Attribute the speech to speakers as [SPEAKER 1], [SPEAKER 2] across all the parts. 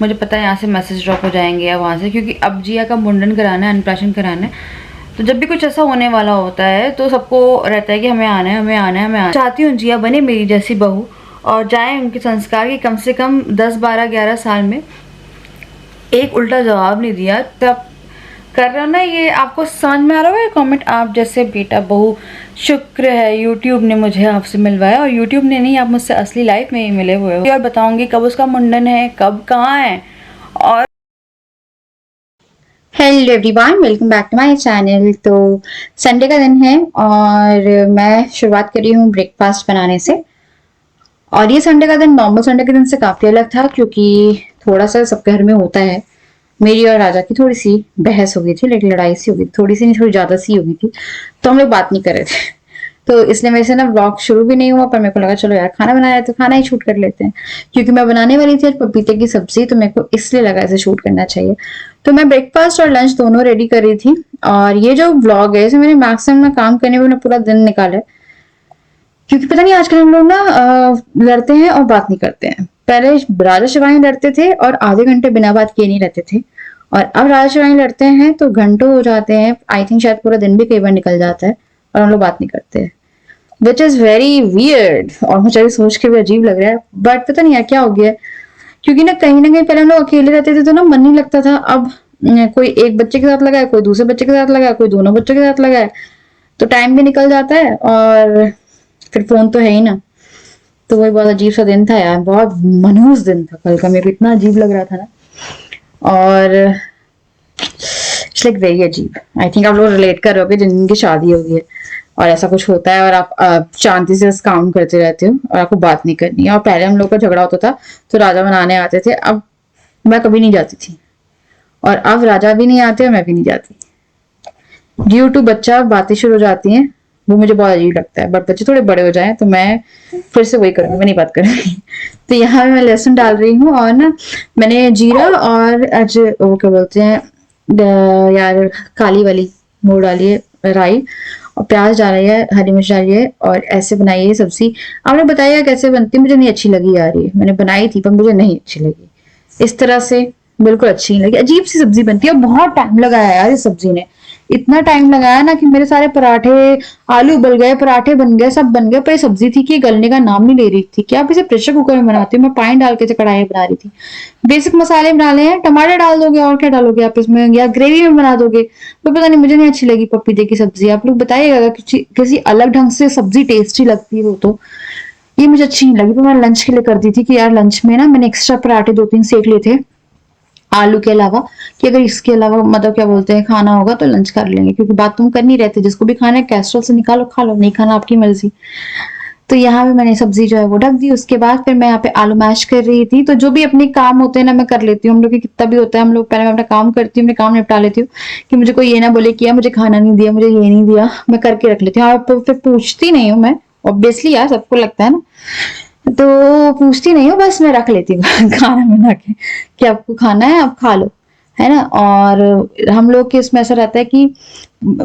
[SPEAKER 1] मुझे पता है यहाँ से मैसेज ड्रॉप हो जाएंगे या वहाँ से, क्योंकि अब जिया का मुंडन कराना है, अन्नप्राशन कराना है। तो जब भी कुछ ऐसा होने वाला होता है तो सबको रहता है कि हमें आना है, हमें आना है, हमें आना है। चाहती हूँ जिया बने मेरी जैसी बहू और जाए उनके संस्कार की कम से कम 10, 12, 11 साल में एक उल्टा जवाब नहीं दिया। तब कर रहे हो ना, ये आपको समझ में आ रहा होगा कमेंट। आप जैसे बेटा बहू, शुक्र है यूट्यूब ने मुझे आपसे मिलवाया, और यूट्यूब ने नहीं, आप मुझसे असली लाइफ में ही मिले हुए हो। और बताऊंगी कब उसका मुंडन है, कब कहाँ है। और
[SPEAKER 2] hello everyone, welcome back to my channel. तो संडे का दिन है और मैं शुरुआत कर रही हूँ ब्रेकफास्ट बनाने से। और ये संडे का दिन नॉर्मल संडे के दिन से काफी अलग था, क्योंकि थोड़ा सा सबके घर में होता है। मेरी और राजा की थोड़ी सी बहस हो गई थी, लेकिन लड़ाई सी हो गई, थोड़ी सी नहीं थोड़ी ज्यादा सी हो गई थी, तो हम लोग बात नहीं कर रहे थे। तो इसलिए मेरे से ना व्लॉग शुरू भी नहीं हुआ, पर मेरे को लगा चलो यार खाना बनाया है तो खाना ही शूट कर लेते हैं, क्योंकि मैं बनाने वाली थी आज पपीते की सब्जी, तो मेरे को इसलिए लगा इसे शूट करना चाहिए। तो मैं ब्रेकफास्ट और लंच दोनों रेडी कर रही थी। और ये जो व्लॉग है इसे मैंने मैक्सिमम काम करने में पूरा दिन निकाला है, क्योंकि पता नहीं आजकल हम लोग ना लड़ते हैं और बात नहीं करते हैं। पहले राजा शिवानी लड़ते थे और आधे घंटे बिना बात किए नहीं रहते थे, और अब राजा शिवानी लड़ते हैं तो घंटों हो जाते हैं। आई थिंक शायद पूरा दिन भी कई बार निकल जाता है और हम लोग बात नहीं करते हैं, विच इज वेरी वियर्ड। और मुझे अभी सोच के भी अजीब लग रहा है, बट पता नहीं यार क्या हो गया है। क्योंकि ना कहीं पहले हम लोग अकेले रहते थे तो ना मन नहीं लगता था। अब कोई एक बच्चे के साथ लगा है, कोई दूसरे बच्चे के साथ लगा है, कोई दोनों बच्चों के साथ लगा है, तो टाइम भी निकल जाता है और फिर फोन तो है ही ना। तो वही बहुत अजीब सा दिन था यार, बहुत मनहूस दिन था कल का, मेरे को इतना अजीब लग रहा था ना। और इट्स लाइक वेरी अजीब। आई थिंक आप लोग रिलेट कर रहे होगे जिनकी शादी हो गई है और ऐसा कुछ होता है और आप शांति से बस काम करते रहते हो और आपको बात नहीं करनी है। और पहले हम लोग का झगड़ा होता था तो राजा बनाने आते थे, अब मैं कभी नहीं जाती थी, और अब राजा भी नहीं आते और मैं भी नहीं जाती। ड्यू टू बच्चा बातें शुरू हो जाती हैं, वो मुझे बहुत अजीब लगता है। बट बच्चे थोड़े बड़े हो जाएं तो मैं फिर से वही करूंगी, मैं नहीं बात करूंगी। तो यहाँ मैं लहसुन डाल रही हूँ, और ना मैंने जीरा और आज वो क्या बोलते हैं यार काली वाली वो डाली है, राई, और प्याज डाली है, हरी मिर्च डाली है, और ऐसे बनाई है सब्जी। आपने बताया कैसे बनती, मुझे नहीं अच्छी लगी यार, ये मैंने बनाई थी पर मुझे नहीं अच्छी लगी इस तरह से, बिल्कुल अच्छी नहीं लगी, अजीब सी सब्जी बनती है। और बहुत टाइम लगाया यार इस सब्जी ने, इतना टाइम लगाया ना कि मेरे सारे पराठे, आलू उबल गए, पराठे बन गए, सब बन गए, पर ये सब्जी थी कि गलने का नाम नहीं ले रही थी। क्या आप इसे प्रेशर कुकर में बनाती हूँ, मैं पानी डाल के कढ़ाई बना रही थी। बेसिक मसाले डाले हैं, टमाटर डाल दोगे और क्या डालोगे आप इसमें, या ग्रेवी में बना दोगे, तो पता नहीं, मुझे नहीं अच्छी लगी पपीते की सब्जी। आप लोग बताइएगा अगर किसी अलग ढंग से सब्जी टेस्टी लगती हो तो। ये मुझे अच्छी नहीं लगी, तो मैं लंच के लिए कर दी थी कि यार लंच में ना मैंने एक्स्ट्रा पराठे 2-3 सेक लिए थे आलू के अलावा, कि अगर इसके अलावा मतलब क्या बोलते हैं खाना होगा तो लंच कर लेंगे, क्योंकि बात तुम करनी रहती है, जिसको भी खाना है कैस्ट्रोल से निकालो खा लो, नहीं खाना आपकी मर्जी। तो यहाँ पे मैंने सब्जी जो है वो ढक दी। उसके बाद फिर मैं यहाँ पे आलू मैश कर रही थी। तो जो भी अपने काम होते हैं ना मैं कर लेती हूँ, हम लोग की कितना भी होता है, हम लोग पहले मैं अपना काम करती हूँ, अपने काम निपटा लेती हूँ, कि मुझे कोई ये ना बोले कि यार मुझे खाना नहीं दिया, मुझे ये नहीं दिया, मैं करके रख लेती हूँ। और फिर पूछती नहीं हूँ मैं, ऑब्वियसली यार सबको लगता है ना, तो पूछती नहीं हूँ, बस मैं रख लेती हूँ खाना बना के कि आपको खाना है आप खा लो, है ना। और हम लोग के इसमें ऐसा रहता है कि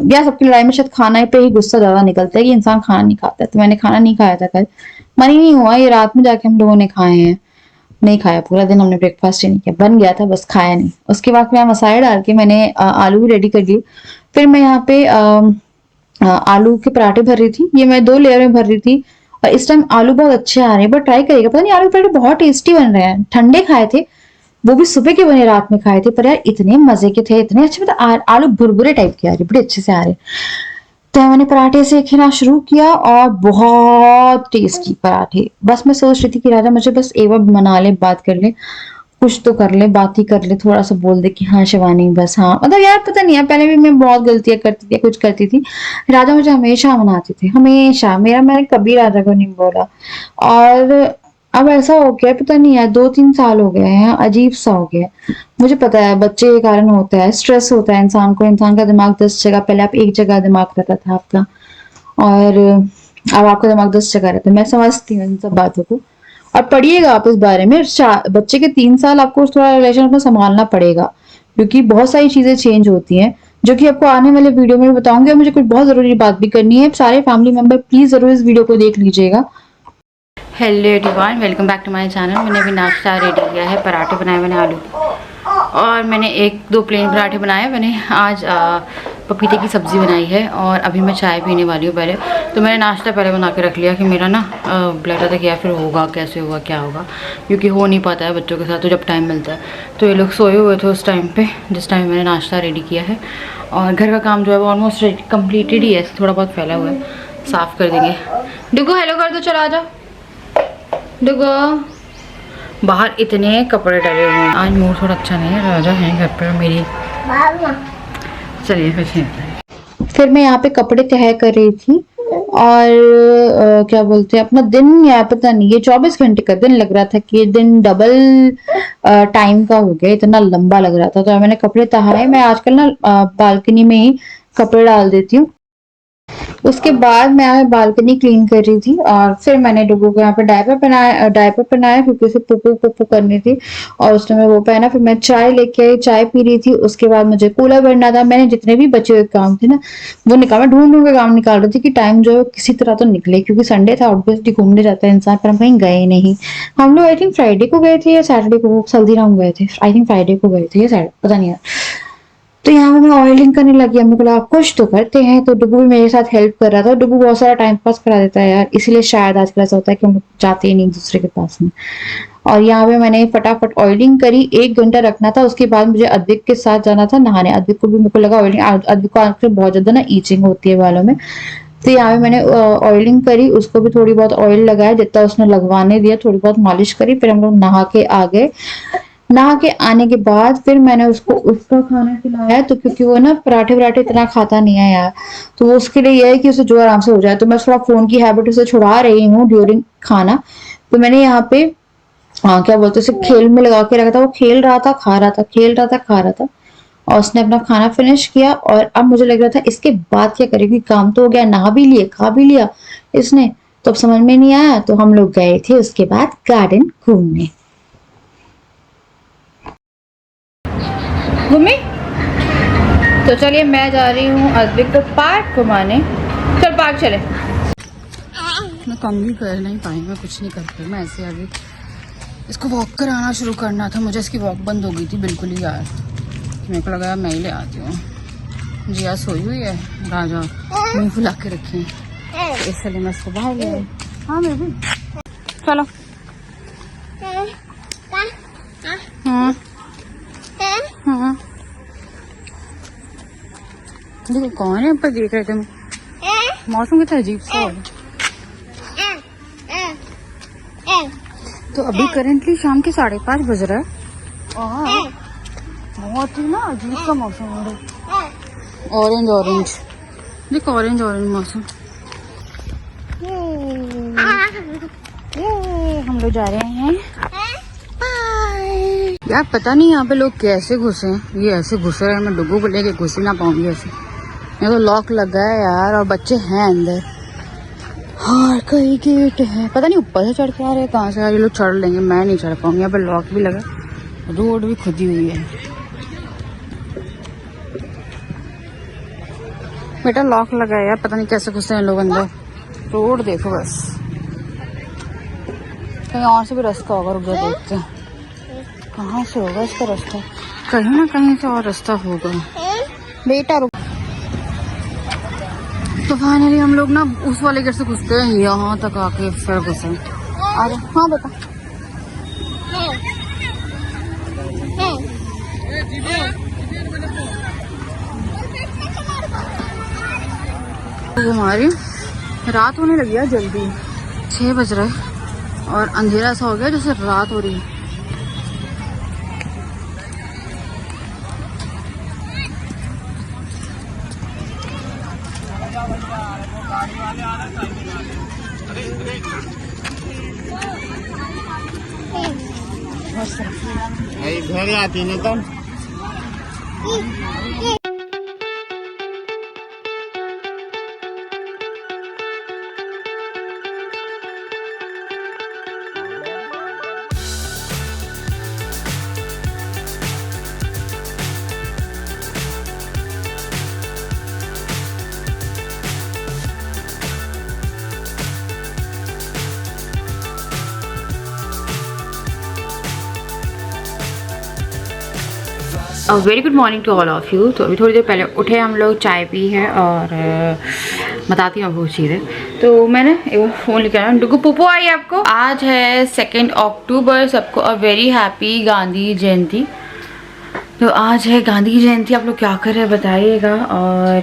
[SPEAKER 2] या सबकी लड़ाई में शायद खाना पे ही गुस्सा ज्यादा निकलता है कि इंसान खाना नहीं खाता है। तो मैंने खाना नहीं खाया था कल, मन ही नहीं हुआ, ये रात में जाके हम लोगों ने खाए हैं, नहीं खाया पूरा दिन, हमने ब्रेकफास्ट ही नहीं किया, बन गया था बस खाया नहीं। उसके बाद मैं मसाले डाल के मैंने आलू भी रेडी कर लिए। फिर मैं यहाँ पे आलू के पराठे भर रही थी, ये मैं 2 लेयर में भर रही थी। और इस टाइम आलू बहुत अच्छे आ रहे हैं, बट ट्राई करिएगा, पता नहीं आलू के पराठे बहुत टेस्टी बन रहे हैं। ठंडे खाए थे, वो भी सुबह के बने, रात में खाए थे, पर यार इतने मजे के थे, इतने अच्छे, मतलब आलू भुरभुरे टाइप के आ रहे, बड़े अच्छे से आ रहे। तो मैंने पराठे सेकना शुरू किया और बहुत टेस्टी पराठे। बस मैं सोच रही थी कि राजा मुझे बस एक बार मना ले, बात कर ले, कुछ तो कर ले, बात ही कर ले, थोड़ा सा बोल दे कि हाँ शिवानी बस हाँ। मतलब यार पता नहीं है, पहले भी मैं बहुत गलतियां करती थी, कुछ करती थी, राजा मुझे हमेशा मनाते थे, हमेशा। मैंने कभी राजा को नहीं बोला। और अब ऐसा हो गया, पता नहीं यार 2-3 साल हो गए हैं, अजीब सा हो गया है। मुझे पता है बच्चे के कारण होता है, स्ट्रेस होता है इंसान को, इंसान का दिमाग 10 जगह, पहले आप एक जगह दिमाग रहता था आपका, और अब आपका दिमाग 10 जगह रहता है। मैं समझती हूँ इन सब बातों को। और पढ़िएगा आप इस बारे में, बच्चे के 3 साल आपको थोड़ा रिलेशन अपना संभालना पड़ेगा, क्योंकि बहुत सारी चीजें चेंज होती हैं, जो कि आपको आने वाले वीडियो में बताऊंगी। और मुझे कुछ बहुत जरूरी बात भी करनी है, सारे फैमिली मेंबर प्लीज जरूर इस वीडियो को देख लीजिएगा।
[SPEAKER 1] Hello everyone, welcome back to my channel. मैंने अभी नाश्ता रेडी किया है। पराठे बनाए मैंने आलू और मैंने 1-2 प्लेन पराठे बनाए। मैंने आज पपीते की सब्ज़ी बनाई है और अभी मैं चाय पीने वाली हूँ। पहले तो मैंने नाश्ता पहले बना के रख लिया कि मेरा ना ब्लड तक या फिर होगा कैसे होगा क्या होगा, क्योंकि हो नहीं पाता है बच्चों के साथ तो जब टाइम मिलता है। तो ये लोग सोए हुए थे उस टाइम पे जिस टाइम मैंने नाश्ता रेडी किया है। और घर का काम जो है वो ऑलमोस्ट कम्प्लीटेड ही है, थोड़ा बहुत फैला हुआ है, साफ़ कर देंगे। डुगो हेलो कर दो, चला जाओ डुगो। बाहर इतने कपड़े डले हुए हैं, आज मूड थोड़ा अच्छा नहीं है। राजा है घर पर मेरी। चलिए
[SPEAKER 2] फिर मैं यहाँ पे कपड़े तह कर रही थी और क्या बोलते हैं, अपना दिन या पता नहीं, ये 24 घंटे का दिन लग रहा था कि ये दिन डबल टाइम का हो गया, इतना लंबा लग रहा था। तो मैंने कपड़े तहाए। मैं आजकल ना बालकनी में ही कपड़े डाल देती हूँ। उसके बाद मैं यहाँ बालकनी क्लीन कर रही थी और फिर मैंने डुगू को यहाँ पे डायपर पहनाया क्योंकि उसे पुप्पू पुप्पू करनी थी और उसने मैं वो पहना। फिर मैं चाय लेके आई, चाय पी रही थी। उसके बाद मुझे कूलर भरना था। मैंने जितने भी बचे हुए काम थे ना वो निकाल, मैं ढूंढ ढूंढ के काम निकाल रही थी कि टाइम जो है किसी तरह तो निकले, क्योंकि संडे था, ऑब्वियसली घूमने जाता है इंसान, पर हम कहीं गए नहीं। हम लोग आई थिंक फ्राइडे को गए थे या सैटरडे को, हल्दीराम गए थे। आई थिंक फ्राइडे को गए थे या पता नहीं यार। तो यहाँ पे मैं ऑयलिंग करने लगी। हमने बोला कुछ तो करते हैं, तो डुगू भी मेरे साथ हेल्प कर रहा था। डुगू बहुत सारा टाइम पास करा देता है यार, इसीलिए शायद आजकल ऐसा होता है कि हम लोग जाते ही नहीं दूसरे के पास में। और यहाँ पे मैंने फटाफट ऑयलिंग करी। 1 घंटा रखना था। उसके बाद मुझे अद्विक के साथ जाना था नहाने। अद्विक को भी मेरे को लगा ऑयलिंग, अद्विक को आजकल बहुत ज्यादा ना ईचिंग होती है बालों में। तो यहाँ पे मैंने ऑयलिंग करी, उसको भी थोड़ी बहुत ऑयल लगाया जितना उसने लगवाने दिया, थोड़ी बहुत मालिश करी। फिर हम लोग नहा के आ गए। नहा के आने के बाद फिर मैंने उसको उसका खाना खिलाया, तो क्योंकि वो ना पराठे वराठे इतना खाता नहीं है यार, तो वो उसके लिए यह है कि उसे जो आराम से हो जाए। तो मैं थोड़ा फोन की हैबिट उसे छुड़ा रही हूँ ड्यूरिंग खाना। तो मैंने यहाँ पे क्या बोलते उसे खेल में लगा के रखा था। वो खेल रहा था, खा रहा था, खेल रहा था, खा रहा था। और उसने अपना खाना फिनिश किया और अब मुझे लग रहा था इसके बाद क्या करेगी, काम तो हो गया, नहा भी लिए, खा भी लिया इसने, तो अब समझ में नहीं आया। तो हम लोग गए थे उसके बाद गार्डन घूमने।
[SPEAKER 1] घूमी। तो चलिए मैं जा रही हूँ अद्विक को पार्क घुमाने। चल पार्क चले। मैं कम भी कर नहीं पाई, मैं कुछ नहीं कर पाई। मैं ऐसे अभी इसको वॉक कराना शुरू करना था। मुझे इसकी वॉक बंद हो गई थी बिल्कुल ही यार। मेरे को लगा मैं ही ले आती हूँ। जिया सोई हुई है, राजा मुँह फुला के रखी है, तो इसलिए मैं इसको बाहर ले आई। हाँ मेरे भी चलो। हाँ हाँ देखो कौन है ऊपर देख रहे थे। मौसम कितना अजीब सा हो रहा है। तो अभी करंटली शाम के 5:30 बज रहा है और बहुत ही ना अजीब सा मौसम हो रहा है। ऑरेंज ऑरेंज देखो, ऑरेंज ऑरेंज मौसम। हम लोग जा रहे हैं यार। पता नहीं यहाँ पे लोग कैसे घुसे हैं। ये ऐसे घुस रहे हैं, मैं डुगू को लेके घुस ही ना पाऊंगी ऐसे। यहाँ तो लॉक लगा है यार और बच्चे हैं अंदर और कई गेट है। पता नहीं ऊपर से चढ़ के आ रहे हैं, कहाँ से आ रहे। लोग चढ़ लेंगे, मैं नहीं चढ़ पाऊंगी। यहाँ पे लॉक भी लगा, रोड भी खुदी हुई है। बेटा लॉक लगा है यार, पता नहीं कैसे घुसे हैं लोग अंदर। रोड देखो बस, कहीं और से भी रास्ता होगा। रुक जाओ देखते हैं कहाँ से होगा इसका रास्ता। कहीं ना कहीं से और रास्ता होगा। बेटा रुक। तो फाइनली हम लोग ना उस वाले गेट से घुसते हैं, यहाँ तक आके फिर घुसे। अरे हाँ बेटा, हमारी रात होने लगी है जल्दी। 6 बज रहे और अंधेरा सा हो गया जैसे रात हो रही है।
[SPEAKER 3] घर आती ना तुम।
[SPEAKER 1] Very good morning to all of you. तो अभी थोड़ी देर पहले उठे हम लोग, चाय पी है और बताती हूँ बहुत चीज़ें। तो मैंने एक फ़ोन लेकर आया, डुगू पुप्पू आई आपको। आज है 2 अक्टूबर, सबको अ वेरी हैप्पी गांधी जयंती। तो आज है गांधी जयंती, आप लोग क्या कर रहे हैं बताइएगा। और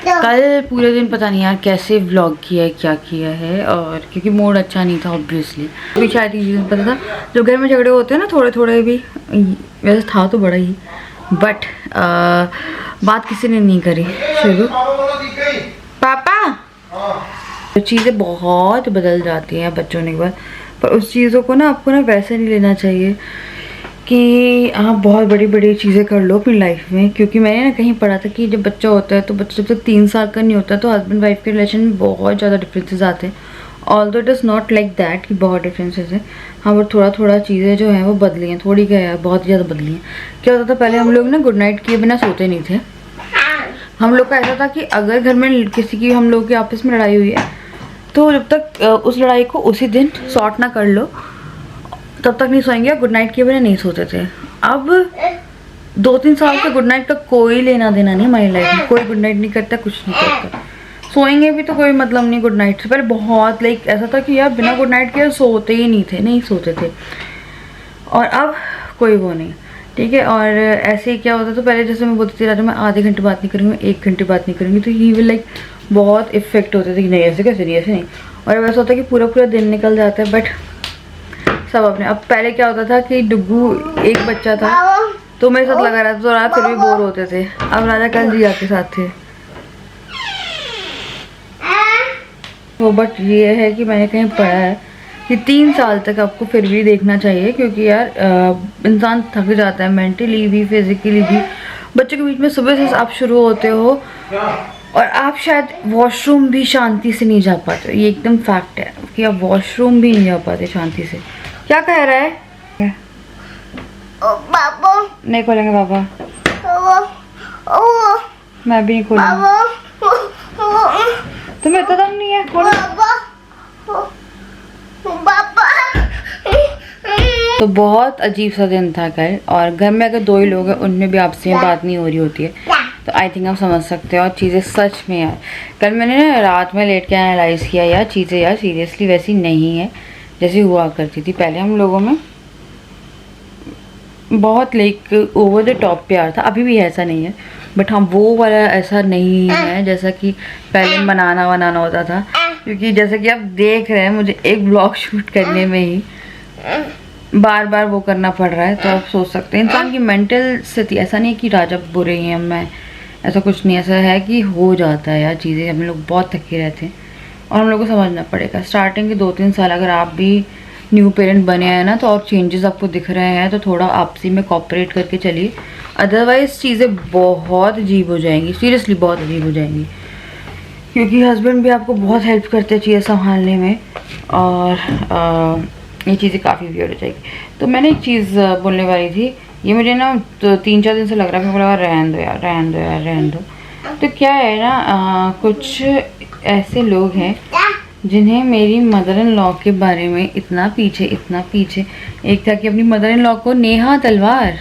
[SPEAKER 1] कल पूरे दिन पता नहीं यार कैसे व्लॉग किया है, क्या किया है, और क्योंकि मूड अच्छा नहीं था ऑब्वियसली। अभी शायद ये पता था, जो घर में झगड़े होते हैं ना थोड़े थोड़े भी, वैसे था तो बड़ा ही, बट बात किसी ने नहीं करी शुरू। पापा तो चीज़ें बहुत बदल जाती हैं बच्चों ने एक बार, पर उस चीज़ों को ना आपको ना वैसे नहीं लेना चाहिए कि आप बहुत बड़ी बड़ी चीज़ें कर लो अपनी लाइफ में। क्योंकि मैंने ना कहीं पढ़ा था कि जब बच्चा होता है तो बच्चा जब तक 3 साल का नहीं होता तो हस्बैंड वाइफ के रिलेशन में बहुत ज़्यादा डिफरेंसेस आते हैं। Although it is not like that कि बहुत डिफरेंसेस हैं, हाँ, पर थोड़ा थोड़ा चीज़ें जो हैं वो बदली हैं, थोड़ी क्या है बहुत ज़्यादा बदली हैं। क्या होता था पहले हम लोग ना गुड नाइट किए बिना सोते नहीं थे। हम लोग का ऐसा था कि अगर घर में किसी की हम लोग के आपस में लड़ाई हुई है तो जब तक उस लड़ाई को उसी दिन सॉर्ट ना कर लो तब तक नहीं सोएंगे, गुड नाइट किए बिना नहीं सोते थे। अब 2-3 साल से गुड नाइट का कोई लेना देना नहीं हमारी लाइफ में, कोई गुड नाइट नहीं करता, कुछ नहीं करता। सोएंगे भी तो कोई मतलब नहीं गुड नाइट से। पहले बहुत लाइक ऐसा था कि यार बिना गुड नाइट के सोते ही नहीं थे, नहीं सोते थे। और अब कोई वो नहीं, ठीक है। और ऐसे ही क्या होता तो पहले जैसे मैं बोलती थी राजा मैं आधे घंटे बात नहीं करूँगी, 1 घंटे बात नहीं करूँगी, तो ही विल लाइक बहुत इफेक्ट होते थे कि नहीं ऐसे कैसे नहीं, ऐसे नहीं। और वैसा होता है कि पूरा पूरा दिन निकल जाता है, बट सब अपने। अब पहले क्या होता था कि डुग्गू एक बच्चा था तो मेरे साथ लगा रहता तो रात फिर भी बोर होते थे। अब राजा कल जिया के साथ थे वो। बट ये है कि मैंने कहीं पढ़ा है कि 3 साल तक आपको फिर भी देखना चाहिए, क्योंकि यार इंसान थक जाता है मेंटली भी फिजिकली भी। बच्चों के बीच में सुबह से आप शुरू होते हो और आप शायद वॉशरूम भी शांति से नहीं जा पाते, ये एकदम फैक्ट है कि आप वॉशरूम भी नहीं जा पाते शांति से। क्या कह रहा है? नहीं खोलेंगे पापा, मैं भी नहीं खोलूंगी, तुम्हें इतना दम नहीं है खोलो। तो बहुत अजीब सा दिन था कल, और घर में अगर 2 ही लोग हैं उनमें भी आपसे में बात नहीं हो रही होती है, तो आई थिंक आप समझ सकते हो। और चीज़ें सच में यार कल मैंने ना रात में लेट के एनालाइज़ किया, यार चीज़ें यार सीरियसली वैसी नहीं है जैसी हुआ करती थी पहले। हम लोगों में बहुत लाइक ओवर द टॉप प्यार था, अभी भी ऐसा नहीं है, बट हाँ वो वाला ऐसा नहीं है जैसा कि पहले मनाना वनाना होता था। क्योंकि जैसा कि आप देख रहे हैं मुझे एक ब्लॉग शूट करने में ही बार बार वो करना पड़ रहा है, तो आप सोच सकते हैं इंसान की मेंटल स्थिति। ऐसा नहीं है कि राजा बुरे हैं मैं, ऐसा कुछ नहीं, ऐसा है कि हो जाता है यार चीज़ें। हम लोग बहुत थके रहते हैं और हम लोग को समझना पड़ेगा। स्टार्टिंग के 2-3 साल अगर आप भी न्यू पेरेंट बने हैं ना तो और चेंजेस आपको दिख रहे हैं तो थोड़ा आपसी में कॉपरेट करके चलिए, अदरवाइज़ चीज़ें बहुत अजीब हो जाएंगी, सीरियसली बहुत अजीब हो जाएंगी। क्योंकि हस्बैंड भी आपको बहुत हेल्प करते हैं चीज़ें संभालने में, और ये चीज़ें काफ़ी वियर्ड हो जाएगी। तो मैंने एक चीज़ बोलने वाली थी, ये मुझे ना तो 3-4 दिन से लग रहा है, मुझे लगा रहन दो यार, रहन दो यार, रहन दो। तो क्या है ना कुछ ऐसे लोग हैं जिन्हें मेरी मदर इन लॉ के बारे में इतना पीछे। एक था कि अपनी मदर इन लॉ को, नेहा तलवार,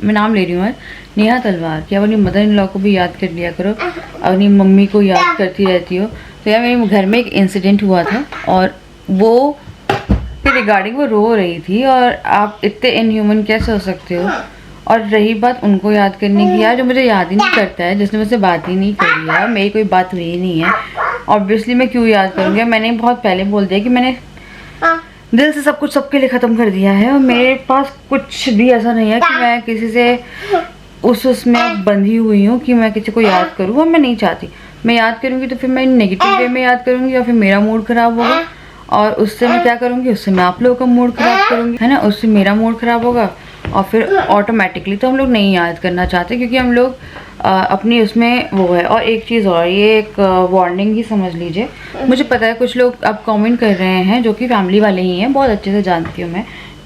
[SPEAKER 1] मैं नाम ले रही हूँ, नेहा तलवार, क्या अपनी मदर इन लॉ को भी याद कर लिया करो, अपनी मम्मी को याद करती रहती हो। तो यार मेरे घर में एक इंसिडेंट हुआ था और वो के रिगार्डिंग वो रो रही थी, और आप इतने इनह्यूमन कैसे हो सकते हो। और रही बात उनको याद करने की, यार जो मुझे याद ही नहीं करता है, जिसने मुझसे बात ही नहीं करी है, मेरी कोई बात हुई नहीं है, ऑब्वियसली मैं क्यों याद करूँगी। मैंने बहुत पहले बोल दिया कि मैंने दिल से सब कुछ सबके लिए ख़त्म कर दिया है, और मेरे पास कुछ भी ऐसा नहीं है कि मैं किसी से उसमें बंधी हुई हूँ कि मैं किसी को याद करूँ। और मैं नहीं चाहती, मैं याद करूँगी तो फिर मैं नेगेटिव वे में याद करूँगी, या फिर मेरा मूड ख़राब होगा, और उससे मैं क्या करूँगी, उससे मैं आप लोगों का मूड ख़राब करूँगी, है ना, उससे मेरा मूड ख़राब होगा, और फिर ऑटोमेटिकली तो हम लोग नहीं याद करना चाहते, क्योंकि हम लोग अपनी उसमें वो है। और एक चीज़ और, ये एक वार्निंग ही समझ लीजिए। मुझे पता है कुछ लोग अब कमेंट कर रहे हैं जो कि फैमिली वाले ही हैं, बहुत अच्छे से जानती हूँ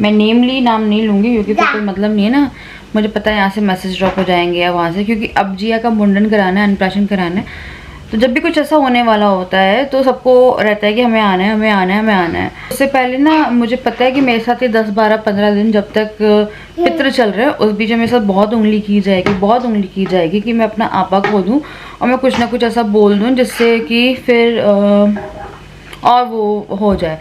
[SPEAKER 1] मैं नेमली नाम नहीं लूँगी क्योंकि फिर कोई मतलब नहीं है ना। मुझे पता है यहाँ से मैसेज ड्रॉप हो जाएंगे या वहाँ से, क्योंकि अब जिया का मुंडन कराना है, अन्नप्राशन कराना है, तो जब भी कुछ ऐसा होने वाला होता है तो सबको रहता है कि हमें आना है, हमें आना है, हमें आना है। उससे पहले ना मुझे पता है कि मेरे साथ ये 10, 12, 15 दिन जब तक पितृ चल रहे हैं उस बीच में मेरे साथ बहुत उंगली की जाएगी, बहुत उंगली की जाएगी कि मैं अपना आपा खो दूँ और मैं कुछ ना कुछ ऐसा बोल दूँ जिससे कि फिर और वो हो जाए।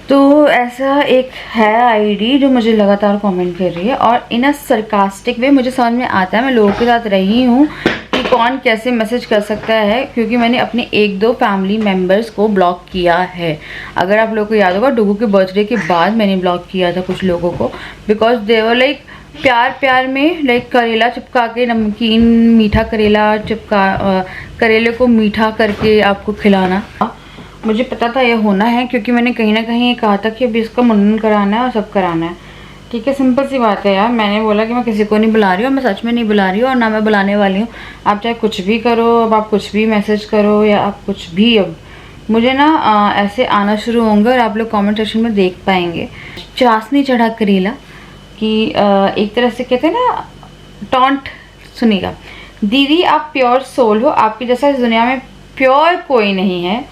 [SPEAKER 1] तो ऐसा एक है आईडी जो मुझे लगातार कमेंट कर रही है और इन अ सरकास्टिक वे मुझे समझ में आता है। मैं लोगों के साथ रही हूँ कि कौन कैसे मैसेज कर सकता है, क्योंकि मैंने अपने 1-2 फैमिली मेम्बर्स को ब्लॉक किया है। अगर आप लोगों को याद होगा, डुगू के बर्थडे के बाद मैंने ब्लॉक किया था कुछ लोगों को, बिकॉज दे वर लाइक प्यार में लाइक करेला चिपका के, नमकीन मीठा करेला चिपका, करेले को मीठा करके आपको खिलाना। मुझे पता था ये होना है, क्योंकि मैंने कहीं ना कहीं ये कहा था कि अभी इसका मुंडन कराना है और सब कराना है। ठीक है, सिंपल सी बात है यार। मैंने बोला कि मैं किसी को नहीं बुला रही हूँ, मैं सच में नहीं बुला रही हूँ और ना मैं बुलाने वाली हूँ। आप चाहे कुछ भी करो, अब आप कुछ भी मैसेज करो या आप कुछ भी, अब मुझे ना ऐसे आना शुरू होंगे और आप लोग कमेंट सेक्शन में देख पाएंगे। चाशनी चढ़ा करेला कि एक तरह से कहते हैं ना टॉन्ट। सुनिएगा, दीदी आप प्योर सोल हो, आपकी जैसा इस दुनिया में प्योर कोई नहीं है,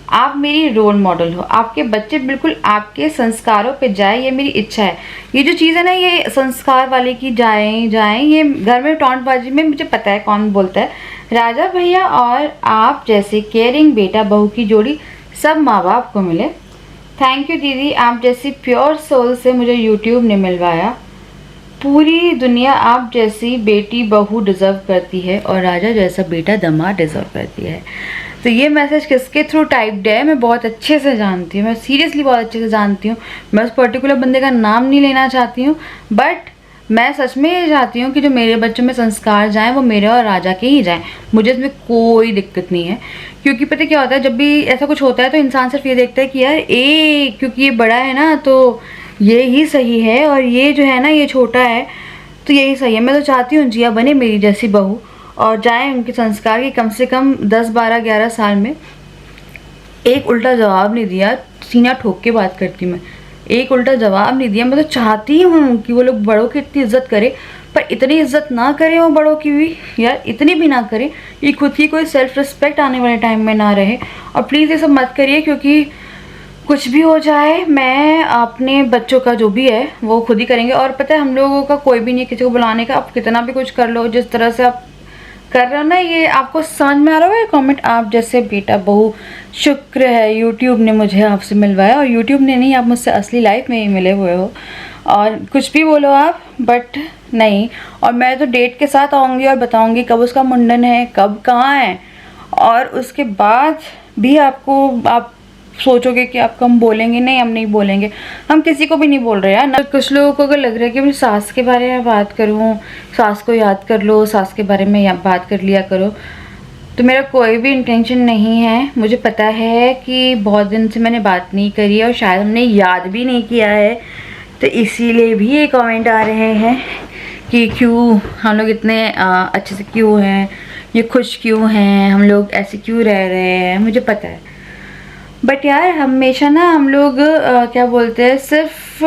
[SPEAKER 1] आप मेरी रोल मॉडल हो, आपके बच्चे बिल्कुल आपके संस्कारों पे जाए, ये मेरी इच्छा है। ये जो चीज़ है ना, ये संस्कार वाले की जाएं, ये घर में टॉन्टबाजी में मुझे पता है कौन बोलता है। राजा भैया और आप जैसे केयरिंग बेटा बहू की जोड़ी सब माँ बाप को मिले। थैंक यू दीदी, आप जैसी प्योर सोल से मुझे यूट्यूब ने मिलवाया। पूरी दुनिया आप जैसी बेटी बहू डिज़र्व करती है और राजा जैसा बेटा दामाद डिज़र्व करती है। तो ये मैसेज किसके थ्रू टाइप्ड है मैं बहुत अच्छे से जानती हूँ, मैं सीरियसली बहुत अच्छे से जानती हूँ। मैं उस पर्टिकुलर बंदे का नाम नहीं लेना चाहती हूँ, बट मैं सच में ये चाहती हूँ कि जो मेरे बच्चों में संस्कार जाएं वो मेरे और राजा के ही जाएं। मुझे इसमें कोई दिक्कत नहीं है, क्योंकि पता क्या होता है, जब भी ऐसा कुछ होता है तो इंसान सिर्फ ये देखता है कि यार क्योंकि ये बड़ा है ना तो ये ही सही है और ये जो है ना ये छोटा है तो यही सही है। मैं तो चाहती हूँ जिया बने मेरी जैसी बहू और जाए उनके संस्कार की कम से कम 10, 12, 11 साल में एक उल्टा जवाब नहीं दिया। सीना ठोक के बात करती मैं, एक उल्टा जवाब नहीं दिया। मैं तो चाहती हूँ कि वो लोग बड़ों की इतनी इज्जत करे, पर इतनी इज्जत ना करें वो बड़ों की भी, यार इतनी भी ना करें ये खुद की कोई सेल्फ रिस्पेक्ट आने वाले टाइम में ना रहे। और प्लीज़ ये सब मत करिए, क्योंकि कुछ भी हो जाए मैं अपने बच्चों का जो भी है वो खुद ही करेंगे। और पता है हम लोगों का कोई भी नहीं किसी को बुलाने का, आप कितना भी कुछ कर लो, जिस तरह से आप कर रहे हो ना, ये आपको समझ में आ रहा है कमेंट। आप जैसे बेटा बहू, शुक्र है यूट्यूब ने मुझे आपसे मिलवाया, और यूट्यूब ने नहीं, आप मुझसे असली लाइफ में ही मिले हुए हो। और कुछ भी बोलो आप, बट नहीं। और मैं तो डेट के साथ आऊँगी और बताऊँगी कब उसका मुंडन है, कब कहाँ है, और उसके बाद भी आप सोचोगे कि आपको हम बोलेंगे। नहीं, हम नहीं बोलेंगे, हम किसी को भी नहीं बोल रहे यार ना। कुछ लोगों को अगर लग रहा है कि अपनी सास के बारे में बात करूँ, सास को याद कर लो, सास के बारे में बात कर लिया करो, तो मेरा कोई भी इंटेंशन नहीं है। मुझे पता है कि बहुत दिन से मैंने बात नहीं करी और शायद हमने याद भी नहीं किया है, तो इसीलिए भी ये कमेंट आ रहे हैं कि क्यों हम लोग इतने अच्छे से क्यों हैं, ये खुश क्यों हैं, हम लोग ऐसे क्यों रह रहे हैं। मुझे पता है, बट यार हमेशा ना हम लोग क्या बोलते हैं, सिर्फ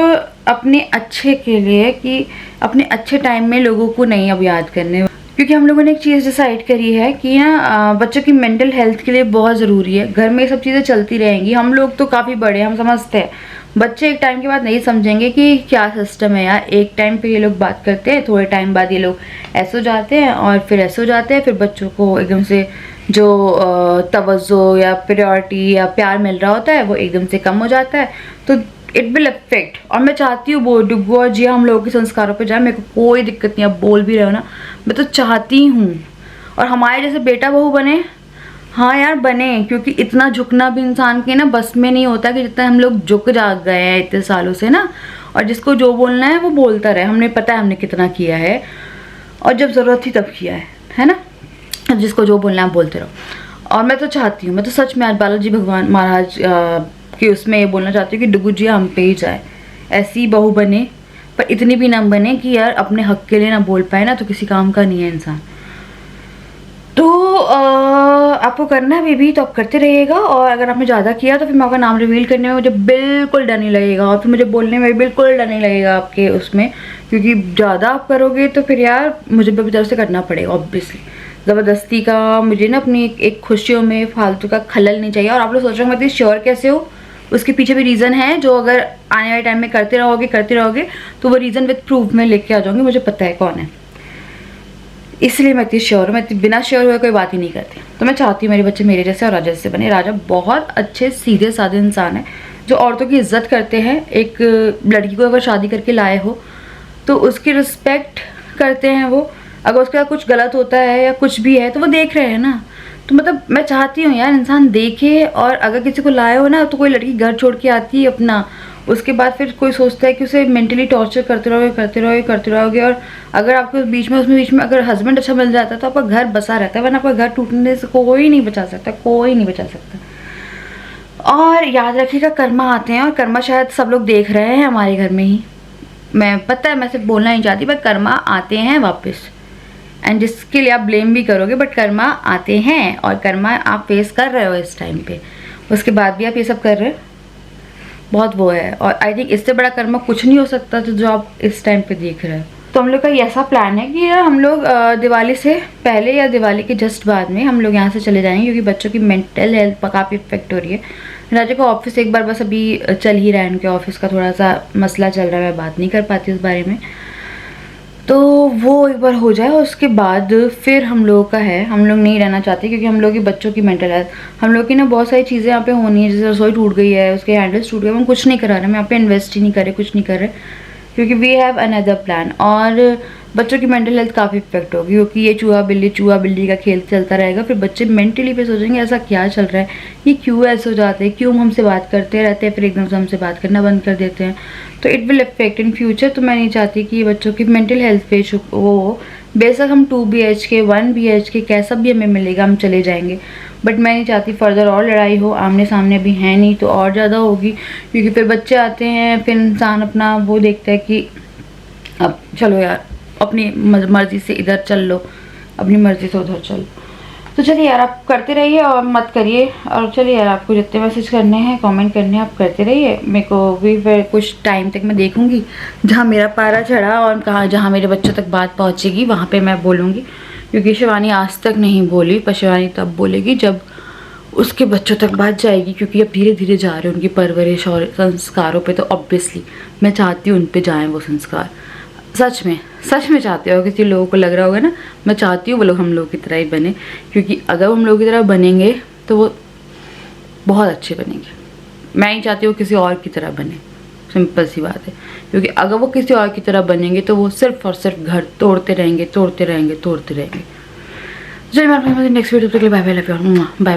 [SPEAKER 1] अपने अच्छे के लिए, कि अपने अच्छे टाइम में लोगों को नहीं अब याद करने, क्योंकि हम लोगों ने एक चीज़ डिसाइड करी है कि ना बच्चों की मेंटल हेल्थ के लिए बहुत ज़रूरी है। घर में ये सब चीज़ें चलती रहेंगी, हम लोग तो काफ़ी बड़े हैं, हम समझते हैं, बच्चे एक टाइम के बाद नहीं समझेंगे कि क्या सिस्टम है यार। एक टाइम पे ये लोग बात करते हैं, थोड़े टाइम बाद ये लोग ऐसे हो जाते हैं और फिर ऐसे हो जाते हैं, फिर बच्चों को एकदम से जो तवज्जो या प्रायोरिटी या प्यार मिल रहा होता है वो एकदम से कम हो जाता है, तो इट विल अफेक्ट। और मैं चाहती हूँ वो डुग्गू और जिया हम लोगों के संस्कारों पे जाए, मेरे को कोई दिक्कत नहीं। आप बोल भी रहे हो ना, मैं तो चाहती हूँ, और हमारे जैसे बेटा बहू बने, हाँ यार बने, क्योंकि इतना झुकना भी इंसान के ना बस में नहीं होता कि जितना हम लोग झुक जाग गए हैं इतने सालों से ना। और जिसको जो बोलना है वो बोलता रहे, हमने पता है हमने कितना किया है और जब ज़रूरत थी तब किया है ना। जिसको जो बोलना है बोलते रहो। और मैं तो चाहती हूँ, मैं तो सच में आज बालाजी भगवान महाराज की उसमें ये बोलना चाहती हूँ कि डुगू जी हम पे ही जाए, ऐसी बहू बने, पर इतनी भी ना बने कि यार अपने हक के लिए ना बोल पाए ना, तो किसी काम का नहीं है इंसान। तो आपको करना है बेबी तो आप करते रहिएगा, और अगर आपने ज़्यादा किया तो फिर मैं आपका नाम रिवील करने में मुझे बिल्कुल डर नहीं लगेगा, और फिर मुझे बोलने में बिल्कुल डर नहीं लगेगा आपके उसमें, क्योंकि ज़्यादा आप करोगे तो फिर यार मुझे भी तरफ से करना पड़ेगा ऑब्वियसली। ज़बरदस्ती का मुझे ना अपनी एक खुशियों में फालतू का खलल नहीं चाहिए। और आप लोग सोच रहे हो मैं इतनी श्योर कैसे हो, उसके पीछे भी रीज़न है जो अगर आने वाले टाइम में करते रहोगे तो वो रीज़न विद प्रूफ में लेके आ जाऊँगी, मुझे पता है कौन है, इसलिए मैं इतनी श्योर हूँ। मैं बिना श्योर हुए कोई बात ही नहीं करती। तो मैं चाहती हूँ मेरे बच्चे मेरे जैसे और राजा जैसे बने। राजा बहुत अच्छे सीधे साधे इंसान है जो औरतों की इज्जत करते हैं। एक लड़की को अगर शादी करके लाए हो तो उसकी रिस्पेक्ट करते हैं वो। अगर उसके साथ कुछ गलत होता है या कुछ भी है तो वो देख रहे हैं ना। तो मतलब मैं चाहती हूँ यार इंसान देखे। और अगर किसी को लाए हो ना तो कोई लड़की घर छोड़ के आती है अपना, उसके बाद फिर कोई सोचता है कि उसे मेंटली टॉर्चर करते रहोगे। और अगर आपको बीच में अगर हस्बैंड अच्छा मिल जाता है तो आपका घर बसा रहता है, वरना आपका घर टूटने से कोई नहीं बचा सकता। और याद रखिएगा कर्मा आते हैं, और कर्मा शायद सब लोग देख रहे हैं हमारे घर में ही। मैं पता है मैं सिर्फ बोलना नहीं चाहती, बट कर्मा आते हैं वापस, एंड जिसके लिए आप ब्लेम भी करोगे बट कर्मा आते हैं। और कर्मा आप फेस कर रहे हो इस टाइम पे, उसके बाद भी आप ये सब कर रहे हो, बहुत वो है। और आई थिंक इससे बड़ा कर्मा कुछ नहीं हो सकता जो आप इस टाइम पे देख रहे हो। तो हम लोग का ये ऐसा प्लान है कि हम लोग दिवाली से पहले या दिवाली के जस्ट बाद में हम लोग यहाँ से चले जाएंगे, क्योंकि बच्चों की मेंटल हेल्थ पर काफ़ी इफेक्ट हो रही है। राजा का ऑफिस एक बार बस अभी चल ही रहा है, उनके ऑफिस का थोड़ा सा मसला चल रहा है, मैं बात नहीं कर पाती उस बारे में। तो वो एक बार हो जाए, उसके बाद फिर हम लोगों का है, हम लोग नहीं रहना चाहते क्योंकि हम लोग की बच्चों की मेंटल हेल्थ, हम लोग की ना बहुत सारी चीज़ें यहाँ पे होनी है। जैसे रसोई टूट गई है, उसके हैंडल्स टूट गए, हम कुछ नहीं करा रहे, हम यहाँ पे इन्वेस्ट ही नहीं कर रहे, कुछ नहीं कर रहे, क्योंकि वी हैव अनदर प्लान। और बच्चों की मेंटल हेल्थ काफ़ी इफेक्ट होगी, क्योंकि ये चूहा बिल्ली का खेल चलता रहेगा। फिर बच्चे मेंटली पे सोचेंगे ऐसा क्या चल रहा है, ये क्यों ऐसे हो जाते हैं, क्यों हमसे बात करते रहते हैं, फिर एकदम से हमसे बात करना बंद कर देते हैं। तो it will affect in future. तो मैं नहीं चाहती कि ये बच्चों की मेंटल हेल्थ पे वो हो। बेशक हम 2 BHK 1 BHK कैसा भी हमें मिलेगा हम चले जाएंगे, बट मैं नहीं चाहती फर्दर और लड़ाई हो। आमने सामने भी है नहीं तो और ज़्यादा होगी, क्योंकि फिर बच्चे आते हैं, फिर इंसान अपना वो देखता है कि अब चलो यार अपनी मर्जी से इधर चल लो, अपनी मर्जी से उधर चलो। तो चलिए यार आप करते रहिए और मत करिए। और चलिए यार आपको जितने मैसेज करने हैं कमेंट करने हैं आप करते रहिए। मेरे को भी फिर कुछ टाइम तक मैं देखूंगी जहाँ मेरा पारा चढ़ा और कहाँ जहाँ मेरे बच्चों तक बात पहुँचेगी वहाँ पे मैं बोलूँगी, क्योंकि शिवानी आज तक नहीं बोली, पर शिवानी तब बोलेगी जब उसके बच्चों तक बात जाएगी, क्योंकि अब धीरे धीरे जा रहे हैं उनकी परवरिश और संस्कारों पे। तो ऑब्वियसली मैं चाहती हूँ उन पे जाएँ वो संस्कार। सच में चाहते हो, किसी लोगों को लग रहा होगा ना, मैं चाहती हूँ वो लोग हम लोग की तरह ही बने, क्योंकि अगर हम लोग की तरह बनेंगे तो वो बहुत अच्छे बनेंगे। मैं नहीं चाहती वो किसी और की तरह बने, सिंपल सी बात है। क्योंकि अगर वो किसी और की तरह बनेंगे तो वो सिर्फ और सिर्फ घर तोड़ते रहेंगे। चलिए मैं नेक्स्ट वीडियो के लिए bye bye, love you, bye.